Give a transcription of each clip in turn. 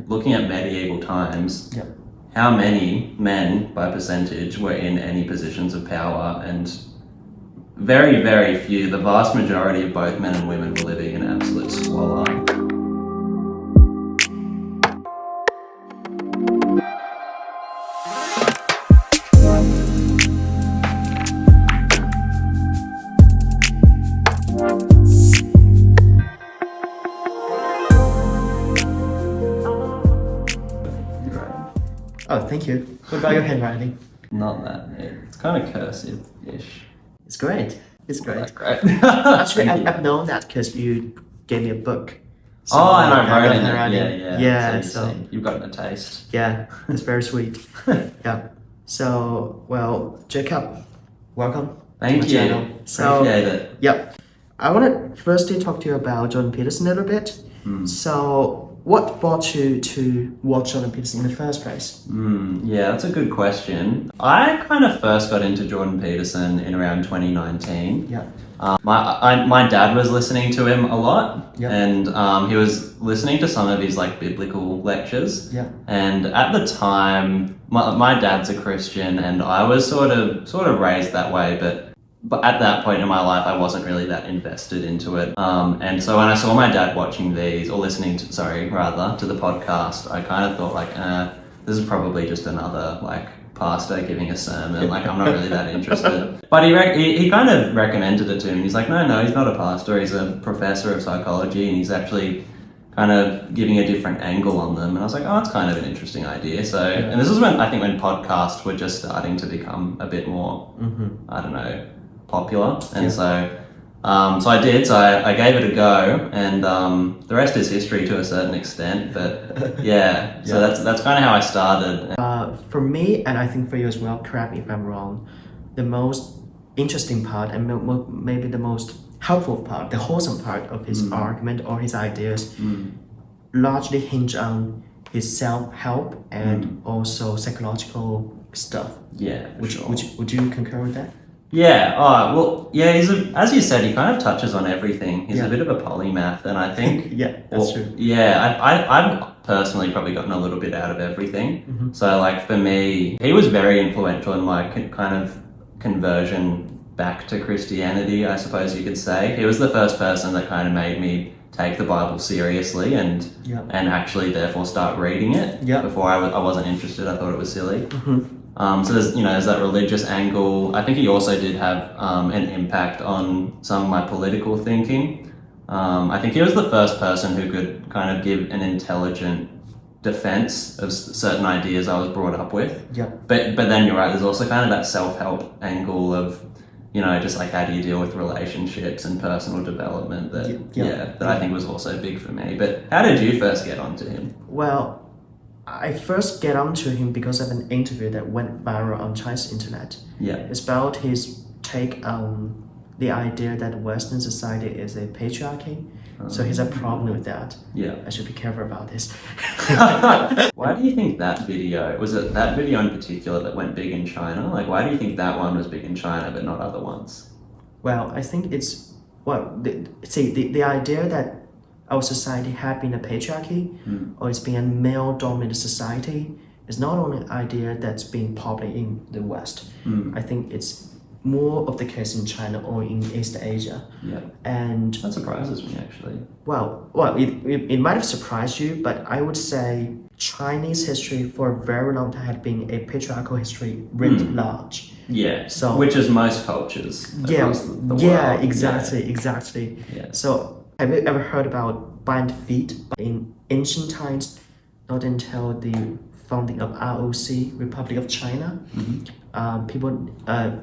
Looking at medieval times, Yeah. how many men by percentage were in any positions of power? And very, very few. The vast majority of both men and women were living in absolute squalor. Oh, thank you. What about your handwriting? Not that neat. It's kind of cursive-ish. It's great. It's great. Not great. Actually, Thank you. I've known that because you gave me a book. So Oh, and I got wrote in it. handwriting. Yeah. So You've gotten a taste. yeah, it's very sweet. Yeah. So well, Jacob, welcome. Thank to my you. channel. So Appreciate it. yeah, I want to firstly talk to you about Jordan Peterson a little bit. So what brought you to watch Jordan Peterson in the first place? Yeah, that's a good question. I kind of first got into Jordan Peterson in around 2019. Yeah. My dad was listening to him a lot, Yeah. and he was listening to some of his like biblical lectures. Yeah. And at the time, my dad's a Christian, and I was sort of raised that way, but at that point in my life, I wasn't really that invested into it. And so when I saw my dad watching these, or listening to, to the podcast, I kind of thought like, this is probably just another like pastor giving a sermon. Like I'm not really that interested. But he kind of recommended it to me. He's like, no, he's not a pastor. He's a professor of psychology, and he's actually kind of giving a different angle on them. And I was like, oh, that's kind of an interesting idea. So, and this was when podcasts were just starting to become a bit more, I don't know, popular. And so I did. So I gave it a go, and the rest is history to a certain extent. But yeah, so that's kind of how I started. For me, and I think for you as well, correct me if I'm wrong, the most interesting part and maybe the most helpful part, the wholesome part of his argument or his ideas largely hinge on his self-help and also psychological stuff. Yeah, for sure. Would you concur with that? Yeah. Oh, well, yeah. As you said, he kind of touches on everything. He's a bit of a polymath, and I think yeah, that's true. Yeah, I've personally probably gotten a little bit out of everything. So, like for me, he was very influential in my kind of conversion back to Christianity, I suppose you could say. He was the first person that kind of made me take the Bible seriously and actually therefore start reading it. Before I wasn't interested. I thought it was silly. So there's that religious angle. I think he also did have an impact on some of my political thinking. I think he was the first person who could kind of give an intelligent defense of certain ideas I was brought up with. But then you're right, there's also kind of that self-help angle of, just like how do you deal with relationships and personal development that I think was also big for me. But how did you first get onto him? Well, I first get onto him because of an interview that went viral on Chinese internet. Yeah. It's about his take on the idea that Western society is a patriarchy. So he's a problem with that. Yeah. I should be careful about this. Why do you think that video, was it that video in particular that went big in China? Like, why do you think that one was big in China but not other ones? Well, I think it's, the idea that our society had been a patriarchy or it's been a male-dominated society is not only an idea that's been popular in the West. I think it's more of the case in China or in East Asia. Yeah. And that surprises me actually. Well, it might have surprised you, but I would say Chinese history for a very long time had been a patriarchal history writ large. Yeah. So which is most cultures across the world. Yeah, exactly. Yeah. So have you ever heard about bind feet? In ancient times, not until the founding of ROC, Republic of China,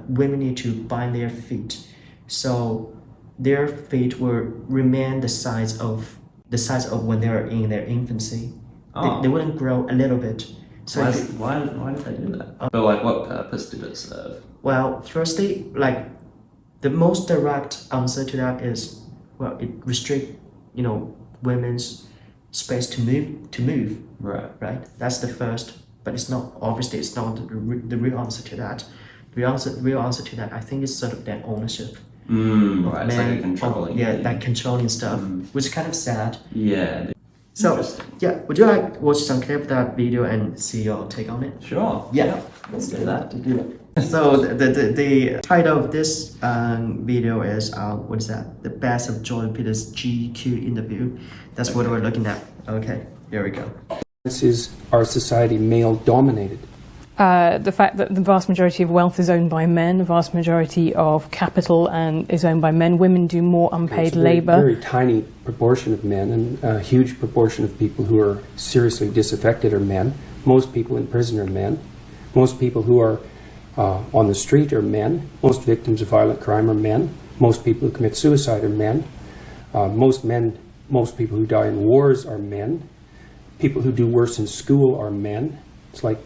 women need to bind their feet, so their feet will remain the size of when they are in their infancy. They wouldn't grow a little bit. So why did they do that? But like, what purpose did it serve? Well, firstly, like the most direct answer to that is, well, it restricts women's space to move. Right. That's the first, but it's not the real answer to that. The real answer to that, I think, is sort of that ownership. Right. It's like a controlling. That controlling stuff, which is kind of sad. Yeah. So, yeah, would you like to watch some clip of that video and see your take on it? Sure. Yeah, Let's do that. So the title of this video is what is that? The best of Jordan Peterson's GQ interview. That's what we're looking at. Okay, here we go. This is our society male dominated. The fact that the vast majority of wealth is owned by men, the vast majority of capital is owned by men. Women do more unpaid labour. Very tiny proportion of men, and a huge proportion of people who are seriously disaffected are men. Most people in prison are men. Most people who are on the street are men. Most victims of violent crime are men. Most people who commit suicide are men. Most people who die in wars are men. People who do worse in school are men. It's like,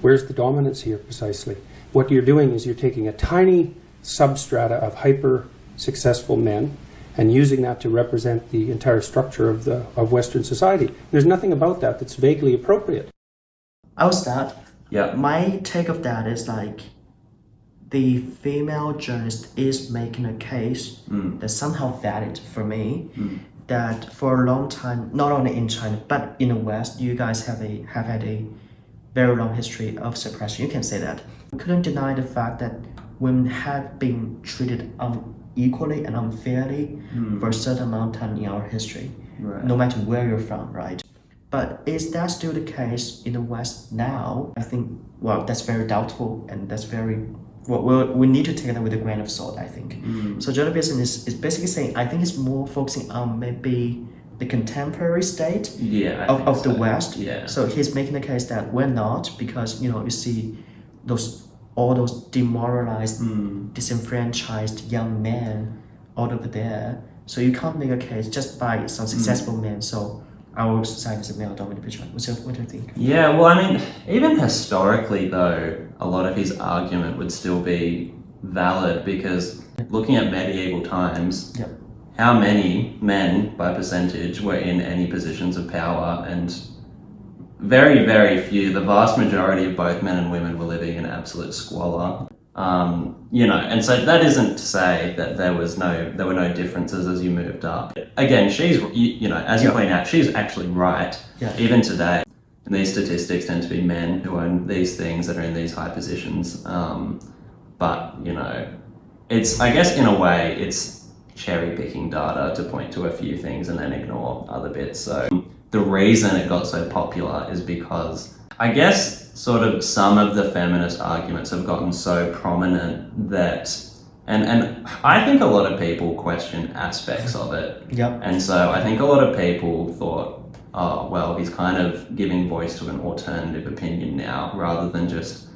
where's the dominance here precisely? What you're doing is you're taking a tiny substrata of hyper-successful men and using that to represent the entire structure of Western society. There's nothing about that that's vaguely appropriate. I'll start. Yeah. My take of that is like the female journalist is making a case that's somehow valid for me. That for a long time, not only in China but in the West, you guys have had a very long history of suppression. You can say that. We couldn't deny the fact that women had been treated unequally and unfairly for a certain amount of time in our history, no matter where you're from, right? But is that still the case in the West now? I think, well, that's very doubtful, and that's very, well, we need to take that with a grain of salt, I think. So Jordan Peterson is basically saying, I think it's more focusing on maybe the contemporary state of the West. Yeah. So he's making the case that we're not, because you see all those demoralized, disenfranchised young men all over there. So you can't make a case just by some successful men. So our society is a male-dominated picture. What do you think? Yeah, well, I mean, even historically, though, a lot of his argument would still be valid, because looking at medieval times, how many men, by percentage, were in any positions of power? And very, very few. The vast majority of both men and women were living in absolute squalor. And so that isn't to say that there were no differences as you moved up. Again, she's, as you point out, she's actually right. Yeah. Even today, and these statistics tend to be men who own these things that are in these high positions. But it's, I guess in a way, it's cherry picking data to point to a few things and then ignore other bits. So the reason it got so popular is because, I guess, sort of some of the feminist arguments have gotten so prominent that, and I think a lot of people question aspects of it. Yep. And so I think a lot of people thought, oh, well, he's kind of giving voice to an alternative opinion now, rather than just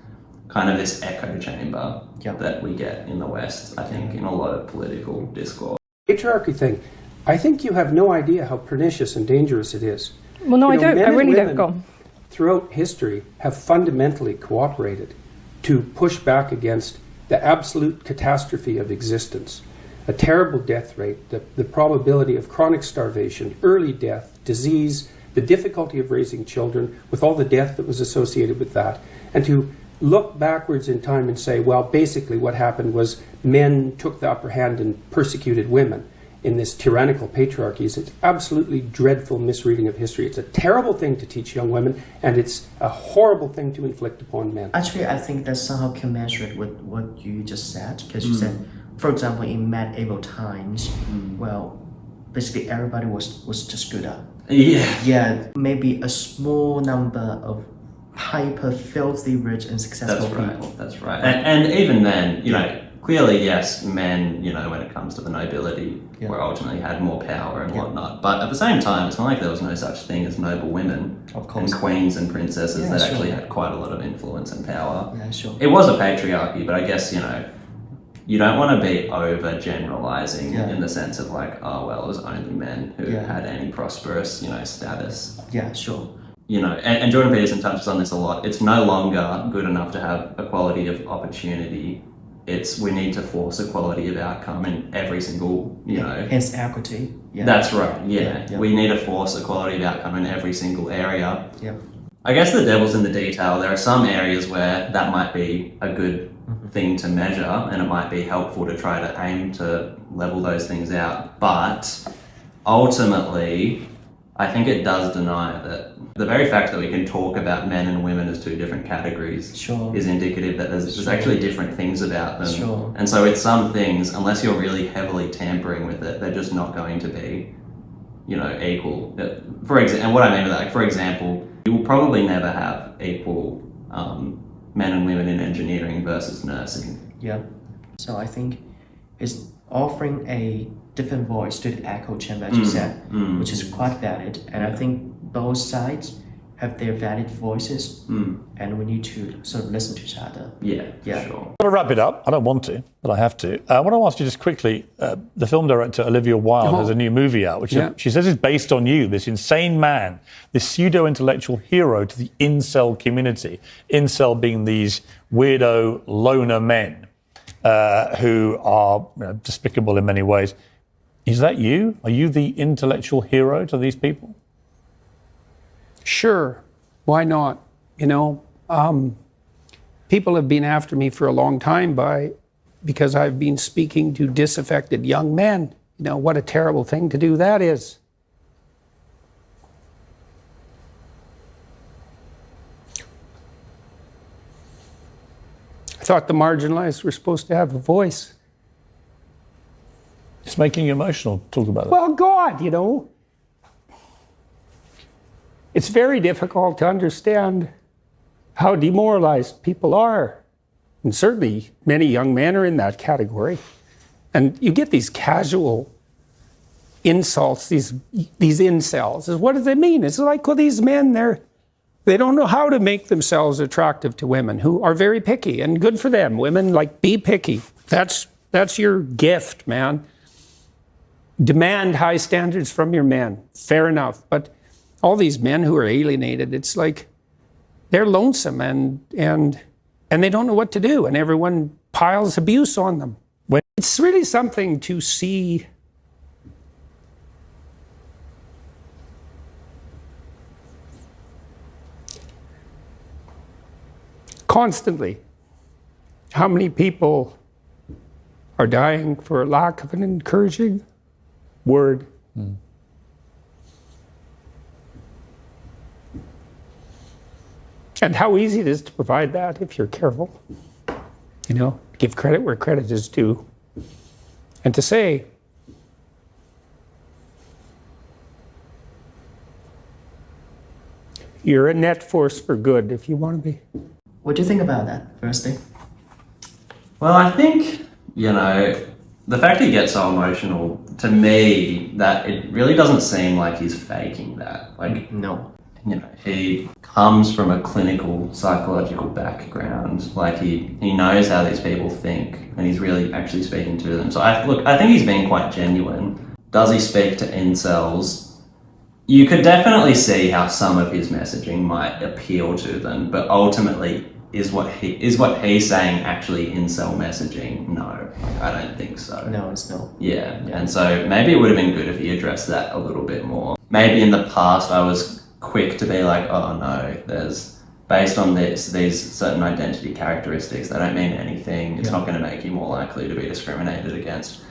kind of this echo chamber that we get in the West, I think, in a lot of political discourse. Patriarchy thing, I think you have no idea how pernicious and dangerous it is. Well, no, I don't. I really don't. Go on. Throughout history have fundamentally cooperated to push back against the absolute catastrophe of existence. A terrible death rate, the probability of chronic starvation, early death, disease, the difficulty of raising children, with all the death that was associated with that, and to look backwards in time and say, well, basically what happened was men took the upper hand and persecuted women in this tyrannical patriarchy. It's an absolutely dreadful misreading of history. It's a terrible thing to teach young women, and it's a horrible thing to inflict upon men. Actually, I think that's somehow commensurate with what you just said, because you said, for example, in medieval times, well, basically everybody was just good up. Yeah, maybe a small number of hyper filthy rich and successful people. That's right. And even then, clearly, yes, men, when it comes to the nobility, were ultimately had more power and whatnot. But at the same time, it's not like there was no such thing as noble women and queens and princesses that actually had quite a lot of influence and power. Yeah, sure. It was a patriarchy, but I guess, you don't want to be over-generalizing in the sense of like, oh, well, it was only men who had any prosperous, status. Yeah, sure. And Jordan Peterson touches on this a lot. It's no longer good enough to have equality of opportunity. We need to force equality of outcome in every single, Hence equity. Yeah. That's right, yeah. We need to force equality of outcome in every single area. Yeah. I guess the devil's in the detail. There are some areas where that might be a good thing to measure, and it might be helpful to try to aim to level those things out. But ultimately, I think it does deny that the very fact that we can talk about men and women as two different categories is indicative that there's actually different things about them. And so with some things, unless you're really heavily tampering with it, they're just not going to be, equal. And what I mean by that, like, for example, you will probably never have equal men and women in engineering versus nursing. Yeah. So I think it's offering a different voice to the echo chamber, as you said, which is quite valid. And I think both sides have their valid voices, and we need to sort of listen to each other. Yeah, sure. I've got to wrap it up. I don't want to, but I have to. I want to ask you just quickly, the film director Olivia Wilde has a new movie out, which she says is based on you, this insane man, this pseudo-intellectual hero to the incel community. Incel being these weirdo loner men who are despicable in many ways. Is that you? Are you the intellectual hero to these people? Sure. Why not? People have been after me for a long time because I've been speaking to disaffected young men. What a terrible thing to do that is. I thought the marginalized were supposed to have a voice. It's making you emotional, talk about it. Well, God, it's very difficult to understand how demoralized people are. And certainly many young men are in that category. And you get these casual insults, these incels. What does it mean? It's like, well, these men, they don't know how to make themselves attractive to women who are very picky, and good for them. Women, be picky. That's your gift, man. Demand high standards from your men. Fair enough. But all these men who are alienated, it's like they're lonesome and they don't know what to do, and everyone piles abuse on them. It's really something to see constantly how many people are dying for lack of an encouraging word. And how easy it is to provide that if you're careful. Give credit where credit is due. And to say, you're a net force for good if you want to be. What do you think about that, firstly? Well, I think, the fact he gets so emotional, to me, that it really doesn't seem like he's faking that. No. He comes from a clinical psychological background. He knows how these people think, and he's really actually speaking to them. So I think he's being quite genuine. Does he speak to incels? You could definitely see how some of his messaging might appeal to them, but ultimately, is what he's saying actually incel messaging? No, I don't think so. No, it's no. Yeah, and so maybe it would have been good if he addressed that a little bit more. Maybe in the past I was quick to be like, oh no, there's based on these certain identity characteristics, they don't mean anything. It's not going to make you more likely to be discriminated against.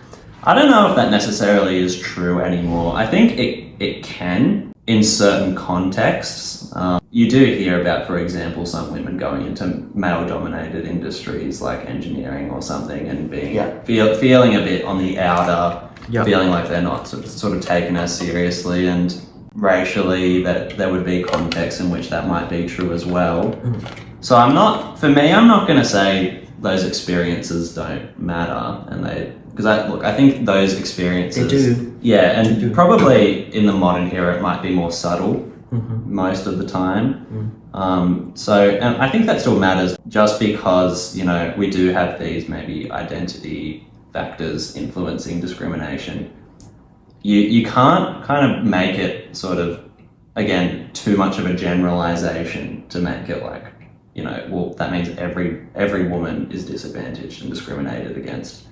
I don't know if that necessarily is true anymore. I think it can in certain contexts. You do hear about, for example, some women going into male-dominated industries like engineering or something and being feeling a bit on the outer, feeling like they're not sort of taken as seriously, and racially that there would be contexts in which that might be true as well. So I'm not going to say those experiences don't matter, and because I think those experiences they do. Yeah, and probably in the modern era it might be more subtle most of the time. And I think that still matters, just because we do have these maybe identity factors influencing discrimination. You can't kind of make it sort of, again, too much of a generalization to make it like, well, that means every woman is disadvantaged and discriminated against.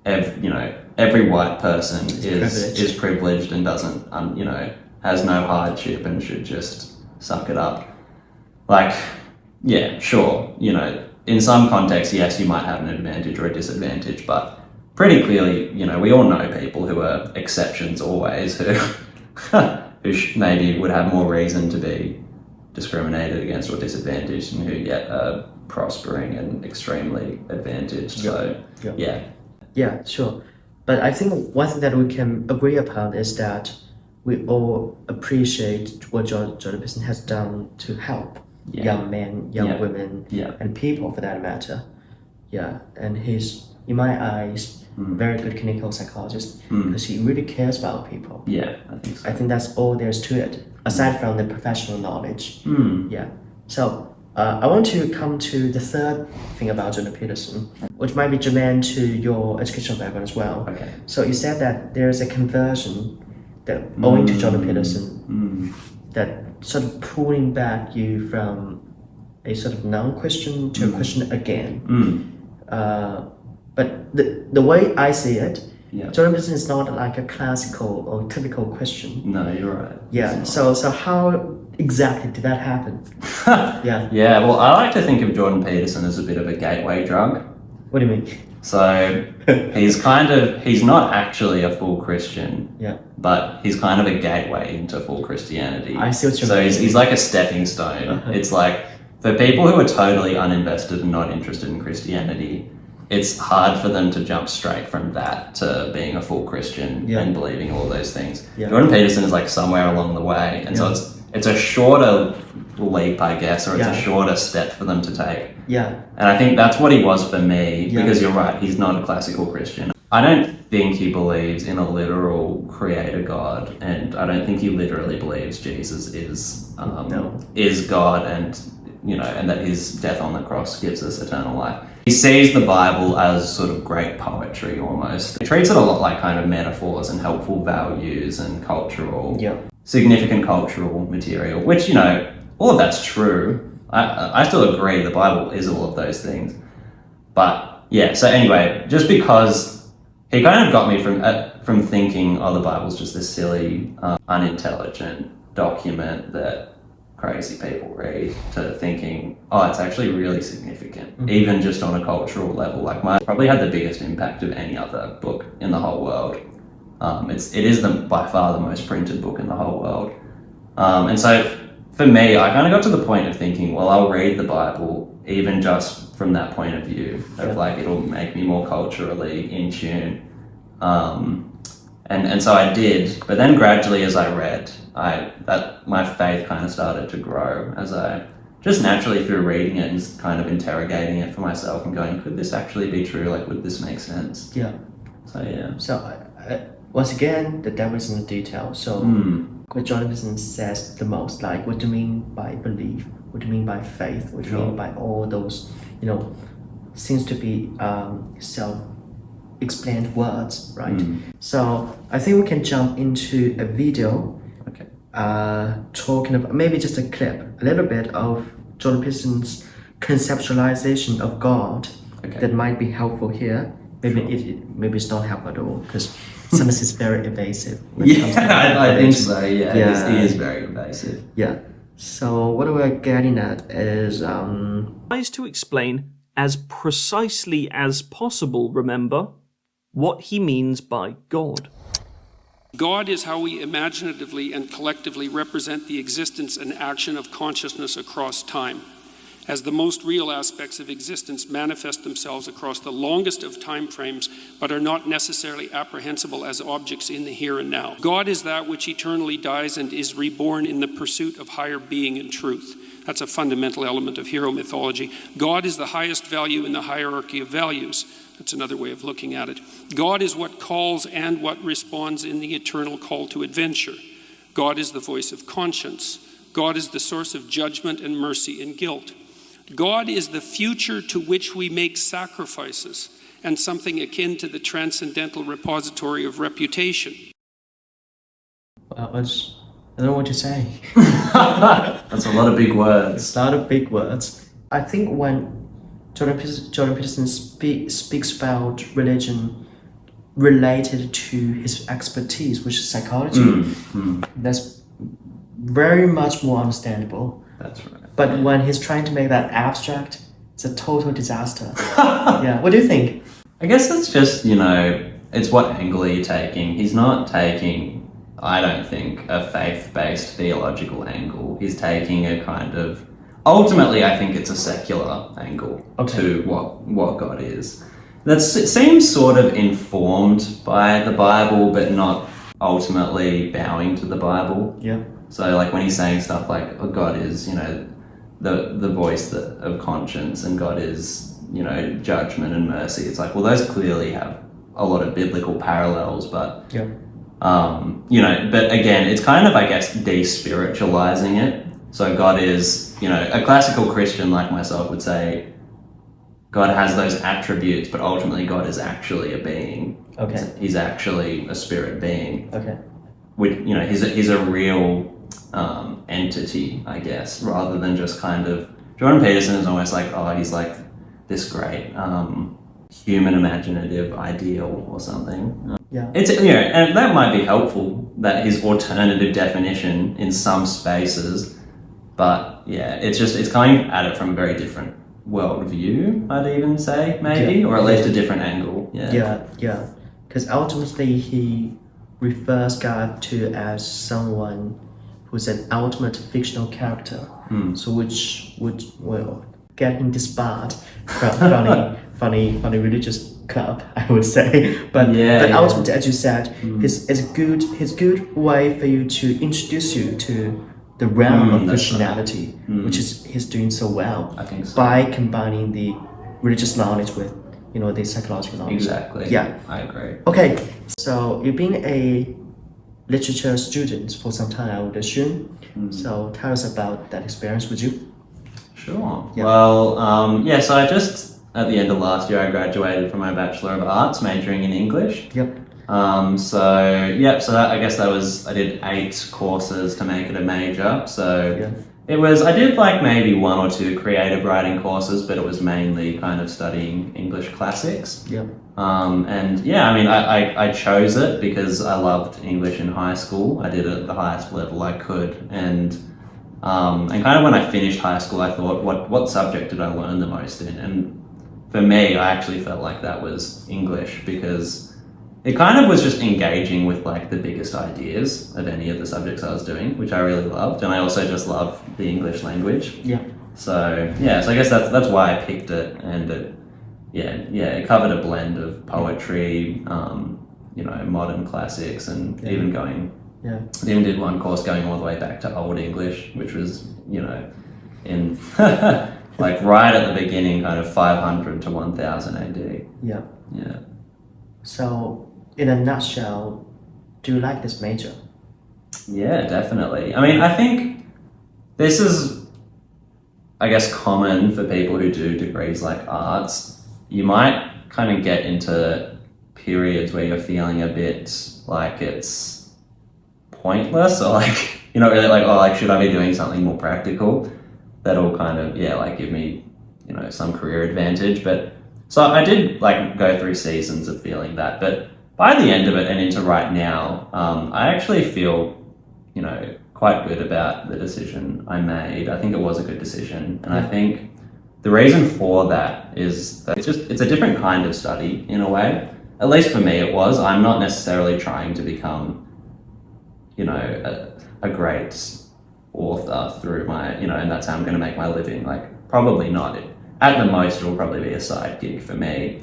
Every white person is privileged and doesn't, has no hardship and should just suck it up. Yeah, sure, in some contexts, yes, you might have an advantage or a disadvantage, but pretty clearly, we all know people who are exceptions always, who who maybe would have more reason to be discriminated against or disadvantaged, and who yet are prospering and extremely advantaged. So, Yeah, sure. But I think one thing that we can agree upon is that we all appreciate what Jordan Peterson has done to help young men, young women, and people for that matter. Yeah, and he's, in my eyes, very good clinical psychologist because he really cares about people. Yeah, I think so. I think that's all there is to it, aside from the professional knowledge. Yeah. So I want to come to the third thing about Jordan Peterson, which might be germane to your educational background as well. Okay. So you said that there's a conversion that owing to Jordan Peterson that sort of pulling back you from a sort of non-Christian to a Christian again. But the way I see it, Jordan Peterson is not like a classical or typical Christian. No, you're right. Yeah. So how exactly did that happen? Yeah, well, I like to think of Jordan Peterson as a bit of a gateway drug. What do you mean? So he's not actually a full Christian. Yeah. But he's kind of a gateway into full Christianity. I see what you mean. mean. So he's like a stepping stone. It's like, for people who are totally uninvested and not interested in Christianity, it's hard for them to jump straight from that to being a full Christian and believing all those things. Jordan Peterson is like somewhere along the way. And so it's a shorter leap, I guess, or it's a shorter step for them to take. Yeah. And I think that's what he was for me, because you're right, he's not a classical Christian. I don't think he believes in a literal creator God, and I don't think he literally believes Jesus is God, and and that his death on the cross gives us eternal life. He sees the Bible as sort of great poetry almost. He treats it a lot like kind of metaphors and helpful values and significant cultural material, which, all of that's true. I still agree the Bible is all of those things. But so anyway, just because he kind of got me from thinking, the Bible's just this silly, unintelligent document that crazy people read, to thinking, it's actually really significant, even just on a cultural level. Like, mine probably had the biggest impact of any other book in the whole world. It is by far the most printed book in the whole world. And so for me, I kind of got to the point of thinking, well, I'll read the Bible even just from that point of view, of like, it'll make me more culturally in tune. And so I did, but then gradually as I read, my faith kind of started to grow as I just naturally through reading it and kind of interrogating it for myself and going, could this actually be true? Like, would this make sense? Yeah. So once again, the devil is in the detail. So what Jordan Peterson says the most, like, what do you mean by belief? What do you mean by faith? What do you mean by all those, seems to be self-explained words, right? So I think we can jump into a video talking about, maybe just a clip, a little bit of Jordan Peterson's conceptualization of God that might be helpful here. Maybe maybe it's not helpful at all, because sometimes it's very evasive. I think so. Yeah, he is very evasive. Yeah. So what we're getting at is tries to explain as precisely as possible, remember, what he means by God. God is how we imaginatively and collectively represent the existence and action of consciousness across time, as the most real aspects of existence manifest themselves across the longest of time frames, but are not necessarily apprehensible as objects in the here and now. God is that which eternally dies and is reborn in the pursuit of higher being and truth. That's a fundamental element of hero mythology. God is the highest value in the hierarchy of values. That's another way of looking at it. God is what calls and what responds in the eternal call to adventure. God is the voice of conscience. God is the source of judgment and mercy and guilt. God is the future to which we make sacrifices, and something akin to the transcendental repository of reputation. Well, I don't know what to say. That's a lot of big words. It's a lot of big words. I think when Jordan Peterson speaks about religion related to his expertise, which is psychology, that's very much more understandable. That's right. But when he's trying to make that abstract, it's a total disaster. Yeah. What do you think? I guess it's just, it's what angle you're taking. He's not taking I don't think, a faith-based theological angle. He's taking a kind of, ultimately I think it's a secular angle to what God is. That seems sort of informed by the Bible, but not ultimately bowing to the Bible. Yeah. So like when he's saying stuff like, oh, God is, the voice of conscience, and God is, judgment and mercy. It's like, well, those clearly have a lot of biblical parallels, but but again, it's kind of, I guess, de-spiritualizing it. So God is, a classical Christian like myself would say, God has those attributes, but ultimately God is actually a being. Okay. He's actually a spirit being. Okay. He's a real entity, I guess, rather than just kind of, Jordan Peterson is almost like, oh, he's like this great human imaginative ideal or something. Yeah. It's, and that might be helpful, that his alternative definition in some spaces, but yeah, it's coming at it from a very different worldview, I'd even say, maybe, or at least a different angle. Yeah. Because ultimately he refers God to as someone who's an ultimate fictional character, so which will get him disbarred from funny religious club, I would say. But ultimately, as you said, it's a good way for you to introduce you to the realm of Christianity, which is he's doing so well. I think so. By combining the religious knowledge with the psychological knowledge. Exactly. Yeah, I agree. Okay, so you've been a literature student for some time, I would assume. So tell us about that experience, would you? Sure. Yeah. Well, so I just, at the end of last year, I graduated from my Bachelor of Arts, majoring in English. Yep. So I guess I did 8 courses to make it a major. So I did like maybe 1 or 2 creative writing courses, but it was mainly kind of studying English classics. Yep. I chose it because I loved English in high school. I did it at the highest level I could, and kind of when I finished high school, I thought, what subject did I learn the most in? And for me, I actually felt like that was English, because it kind of was just engaging with like the biggest ideas of any of the subjects I was doing, which I really loved, and I also just love the English language. Yeah. So I guess that's why I picked it, and it covered a blend of poetry, modern classics, and even going. Yeah. I even did one course going all the way back to Old English, which was, in like right at the beginning, kind of 500 to 1000 AD. Yeah. Yeah. So, in a nutshell, do you like this major? Yeah, definitely. I mean, I think this is, I guess, common for people who do degrees like arts. You might kind of get into periods where you're feeling a bit like it's pointless, or like really like, oh, like should I be doing something more practical that'll kind of give me some career advantage. But so I did like go through seasons of feeling that, but by the end of it and into right now, I actually feel quite good about the decision I made. I think it was a good decision, and I think the reason for that is that it's a different kind of study in a way. At least for me it was. I'm not necessarily trying to become a great author through my, and that's how I'm going to make my living. Like, probably not. At the most, it'll probably be a side gig for me.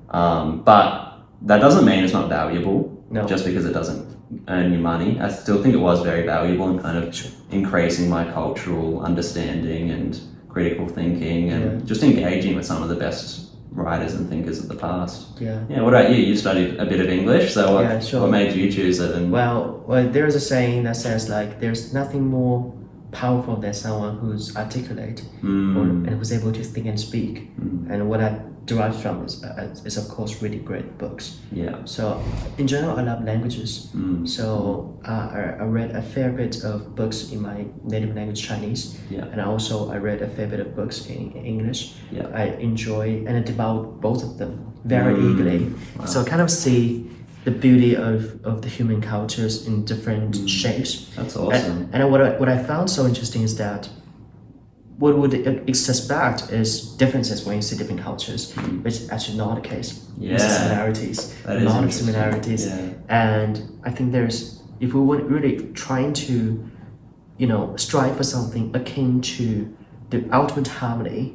But that doesn't mean it's not valuable. No. Just because it doesn't earn you money. I still think it was very valuable in kind of increasing my cultural understanding and critical thinking, and just engaging with some of the best writers and thinkers of the past. Yeah. What about you? You studied a bit of English, so what made you choose it? And well, there's a saying that says like there's nothing more powerful than someone who's articulate and who's able to think and speak. And what I derived from is of course reading great books. Yeah. So in general, I love languages. So I read a fair bit of books in my native language, Chinese. Yeah. And I read a fair bit of books in English. Yeah. I enjoy and I devour both of them very eagerly. Wow. So I kind of see the beauty of the human cultures in different shapes. That's awesome. And what I found so interesting is that what would expect is differences when you see different cultures, which is actually not the case. Yeah. There's similarities, That a is lot of interesting. similarities. Yeah. And I think there's if we were really trying to, strive for something akin to the ultimate harmony,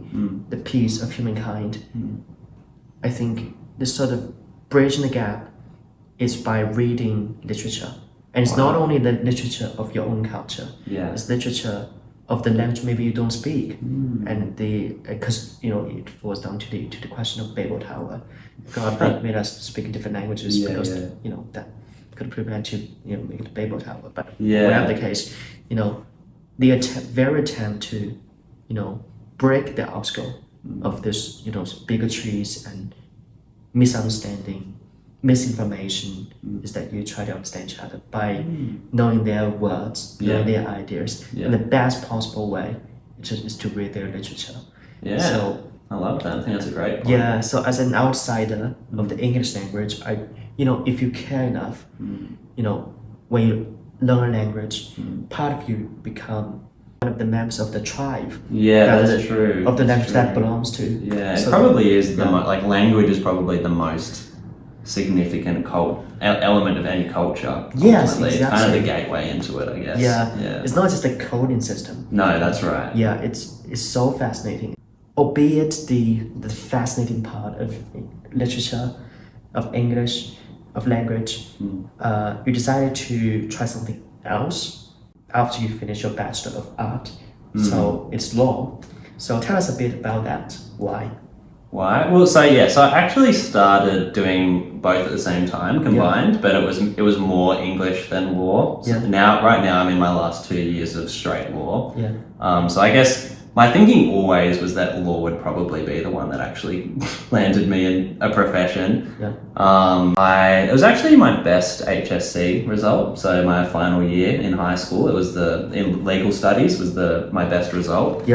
the peace of humankind, I think this sort of bridging the gap is by reading literature. And it's not only the literature of your own culture, it's literature of the language maybe you don't speak. And because it falls down to the question of Babel Tower. God made us speak different languages because that could prevent you making the Babel Tower. But whatever the case, the very attempt to break the obstacle of this bigotries and misunderstanding, misinformation, is that you try to understand each other by knowing their words, knowing their ideas in the best possible way, is to read their literature. So I love that. I think that's a great point. Yeah, so as an outsider of the English language, if you care enough, when you learn a language, part of you become one of the members of the tribe. Yeah, that's true. Of the language that belongs to. Yeah, so, it probably is language is probably the most significant element of any culture. Yes, ultimately. exactly. It's kind of the gateway into it, I guess. Yeah. It's not just a coding system. No, that's right. Yeah, it's so fascinating. Albeit the fascinating part of literature, of English, of language, you decided to try something else after you finish your Bachelor of Art. So it's law. So tell us a bit about that. Why? Well, so I actually started doing both at the same time, combined, but it was more English than law. So right now I'm in my last 2 years of straight law. So I guess my thinking always was that law would probably be the one that actually landed me in a profession. It was actually my best HSC result. So my final year in high school, it was in legal studies was my best result.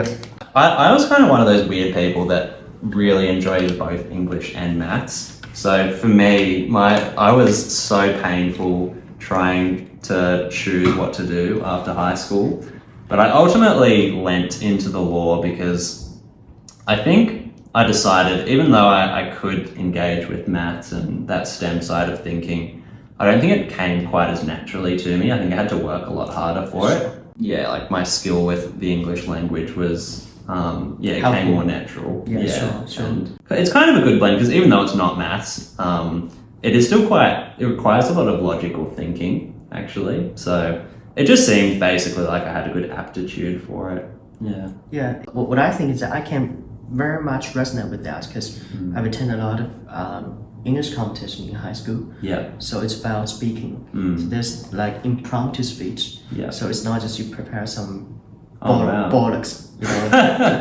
I was kind of one of those weird people that really enjoys both English and maths. So for me, I was so painful trying to choose what to do after high school. But I ultimately went into the law because I think I decided, even though I could engage with maths and that STEM side of thinking, I don't think it came quite as naturally to me. I think I had to work a lot harder for it. Yeah, like my skill with the English language was it came more natural. Sure. And it's kind of a good blend because even though it's not maths, it is still it requires a lot of logical thinking, actually. So it just seemed basically like I had a good aptitude for it. Yeah. What I think is that I can very much resonate with that because I've attended a lot of English competition in high school. So it's about speaking. So there's like impromptu speech. So it's not just you prepare some bollocks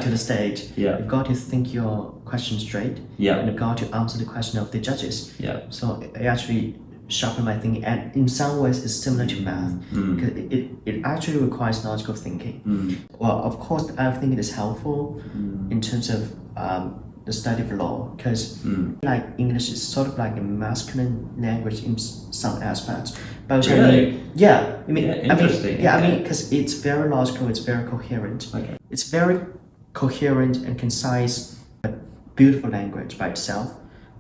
to the stage. You've got to think your question straight. And you've got to answer the question of the judges. So it actually sharpened my thinking, and in some ways it's similar to math because it actually requires logical thinking. Well, of course, I think it is helpful in terms of the study of law because like English is sort of like a masculine language in some aspects. But really? Interesting. I mean, because it's very logical, it's very coherent. It's very coherent and concise, a beautiful language by itself,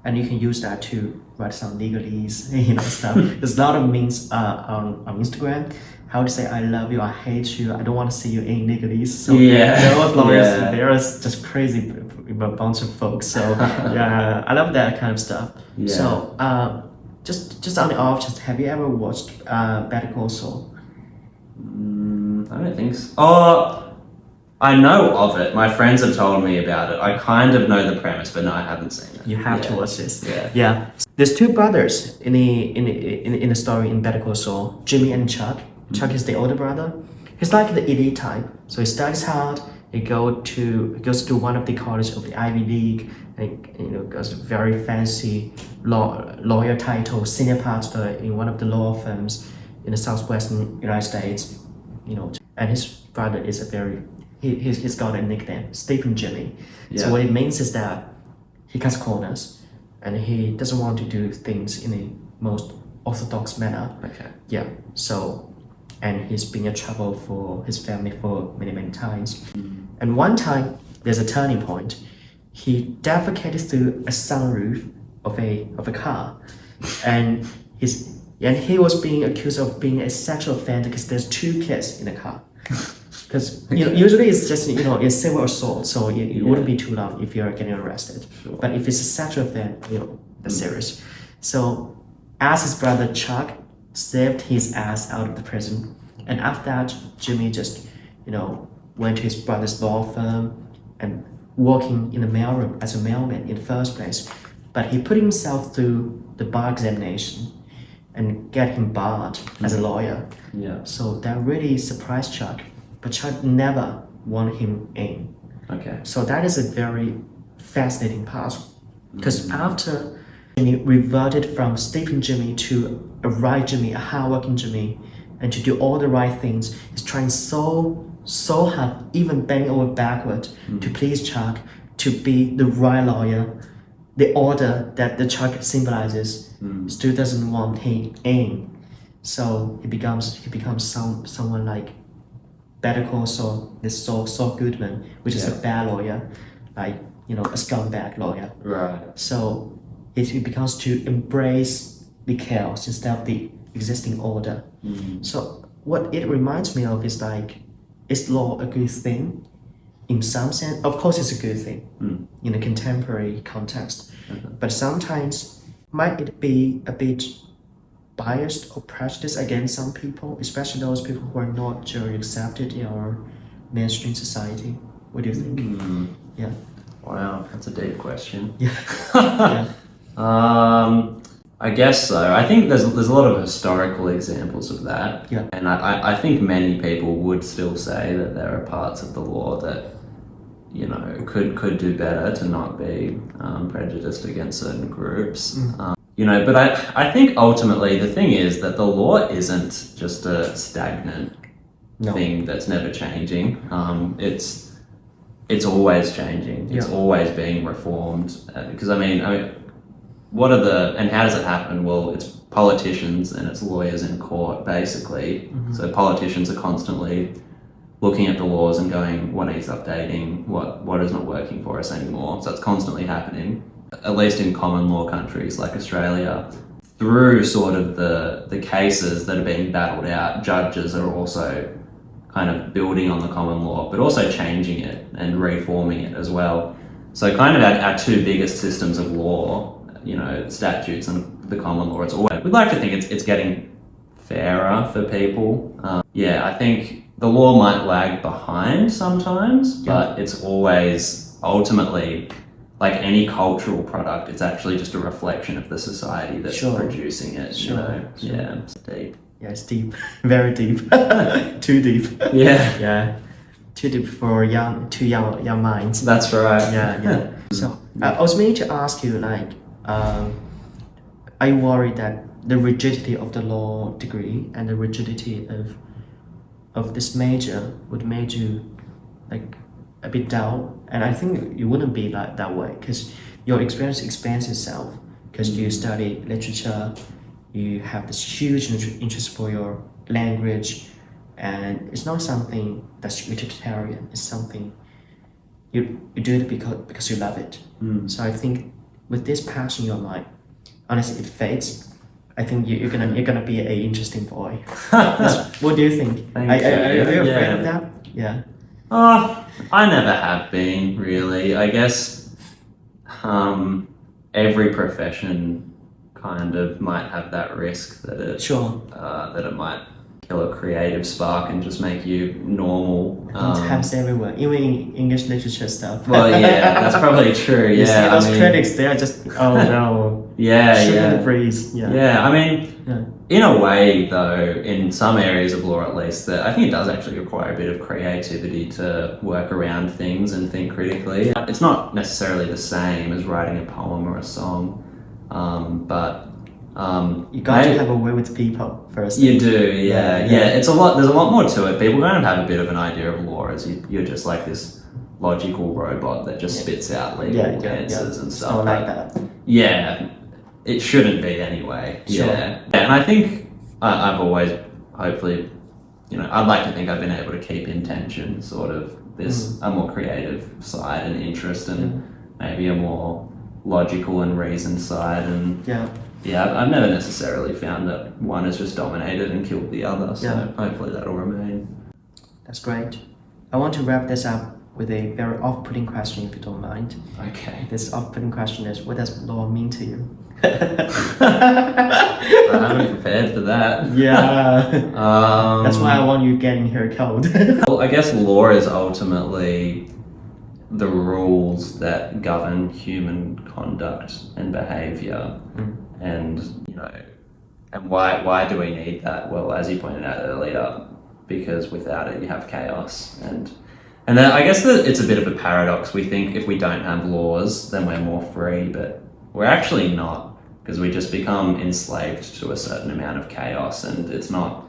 and you can use that to write some legalese, stuff. There's a lot of memes on Instagram. How to say I love you, I hate you, I don't want to see you in legalese. So those lawyers, they're just crazy, a bunch of folks. So I love that kind of stuff. So just on the off, have you ever watched Better Call Saul? I don't think so. Oh, I know of it. My friends have told me about it. I kind of know the premise, but no, I haven't seen it. You have to watch this. There's two brothers in the story in Better Call Saul, Jimmy and Chuck. Chuck is the older brother. He's like the elite type. So he studies hard. He goes to one of the colleges of the Ivy League. And goes to very fancy lawyer title, senior partner in one of the law firms in the southwestern United States. And his brother is he's got a nickname, Sleeping Jimmy. So what it means is that he cuts corners, and he doesn't want to do things in the most orthodox manner. So, and he's been in trouble for his family for many times. And one time, there's a turning point. He defecated through a sunroof of a car, and his And he was being accused of being a sexual offender because there's 2 kids in the car. Because usually it's just it's civil assault, so it wouldn't be too loud if you're getting arrested. Sure. But if it's a sexual offense, that's serious. So as his brother Chuck saved his ass out of the prison, and after that, Jimmy just went to his brother's law firm and working in the mailroom as a mailman in the first place. But he put himself through the bar examination and get him barred as a lawyer. Yeah. So that really surprised Chuck. But Chuck never wanted him in. Okay. So that is a very fascinating part. Because after Jimmy reverted from sleeping Jimmy to a right Jimmy, a hardworking Jimmy, and to do all the right things, he's trying so hard, even bending over backward to please Chuck, to be the right lawyer. The order that the Chuck symbolizes still doesn't want him in. So he becomes someone like Better Call Saul, this Saul Goodman, which is a bad lawyer, like a scumbag lawyer. Right. So he becomes to embrace the chaos instead of the existing order. So what it reminds me of is like, is law a good thing? In some sense, of course, it's a good thing in a contemporary context, but sometimes might it be a bit biased or prejudiced against some people, especially those people who are not generally accepted in our mainstream society? What do you think? Yeah. Wow, that's a deep question. Yeah. I guess so. I think there's a lot of historical examples of that. Yeah. And I think many people would still say that there are parts of the law that could do better to not be prejudiced against certain groups. But I think ultimately the thing is that the law isn't just a stagnant thing that's never changing. It's always changing. It's always being reformed. Because what are and how does it happen? Well, it's politicians and it's lawyers in court, basically. So politicians are constantly looking at the laws and going, what needs updating? What is not working for us anymore? So it's constantly happening. At least in common law countries like Australia, through sort of the cases that are being battled out, judges are also kind of building on the common law, but also changing it and reforming it as well. So kind of our 2 biggest systems of law, statutes and the common law, we'd like to think it's getting fairer for people. I think the law might lag behind sometimes, but it's always ultimately, like any cultural product, it's actually just a reflection of the society that's producing it. Yeah, it's deep. Yeah, it's deep, very deep, too deep. Yeah. Too deep for too young minds. That's right. Yeah. So I was meaning to ask you, like, are you worried that the rigidity of the law degree and the rigidity of this major would make you like a bit down? And I think you wouldn't be like that way, because your experience expands itself, because you study literature, you have this huge interest for your language, and it's not something that's utilitarian. It's something you do it because you love it. So I think with this passion in your mind, honestly, it fades. I think you're gonna be an interesting boy. What do you think? Are you afraid of that? Yeah. I never have been, really. I guess every profession kind of might have that risk that it might kill a creative spark and just make you normal. It happens everywhere, even in English literature stuff. Well, yeah, that's probably true. You see those critics, they are just, oh no. Yeah. The breeze. In a way, though, in some areas of law at least, that I think it does actually require a bit of creativity to work around things and think critically. It's not necessarily the same as writing a poem or a song, but you got to have a way with people first. You do, yeah. There's a lot more to it. People kind of have a bit of an idea of law as you're just like this logical robot that just spits out legal answers and stuff. Not like that. Yeah, it shouldn't be anyway. Sure. Yeah, and I think I've always, hopefully, I'd like to think I've been able to keep in tension sort of this a more creative side and interest, and maybe a more logical and reasoned side, and Yeah, I've never necessarily found that one has just dominated and killed the other, so Yeah. hopefully that'll remain. That's great. I want to wrap this up with a very off-putting question, if you don't mind. Okay. This off-putting question is, what does law mean to you? I haven't prepared for that. Yeah. That's why I want you getting here cold. Well, I guess law is ultimately the rules that govern human conduct and behavior. And, you know, and why do we need that? Well, as you pointed out earlier, because without it you have chaos. And then I guess that it's a bit of a paradox. We think if we don't have laws, then we're more free, but we're actually not, because we just become enslaved to a certain amount of chaos, and it's not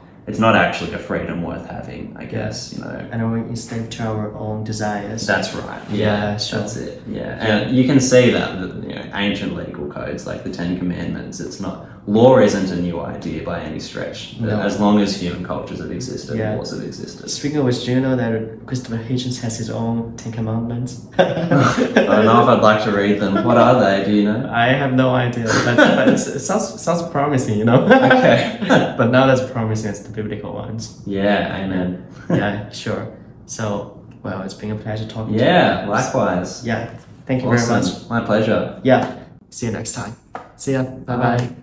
actually a freedom worth having, I guess, you know. And we're enslaved to our own desires. That's right. Yeah, sure. That's it. Yeah. And you can see that, you know, ancient legal codes like the Ten Commandments, it's not, law isn't a new idea by any stretch. No. As long as human cultures have existed, Yeah. laws have existed. Speaking of which, do you know that Christopher Hitchens has his own Ten Commandments? I don't know if I'd like to read them. What are they? Do you know? I have no idea, but it sounds promising, you know? Okay. But not as promising as the biblical ones. Yeah, amen. Yeah, sure. So, well, it's been a pleasure talking to you. Yeah, likewise. Yeah, thank you Awesome. very much. My pleasure. Yeah, see you next time. See ya. Bye-bye.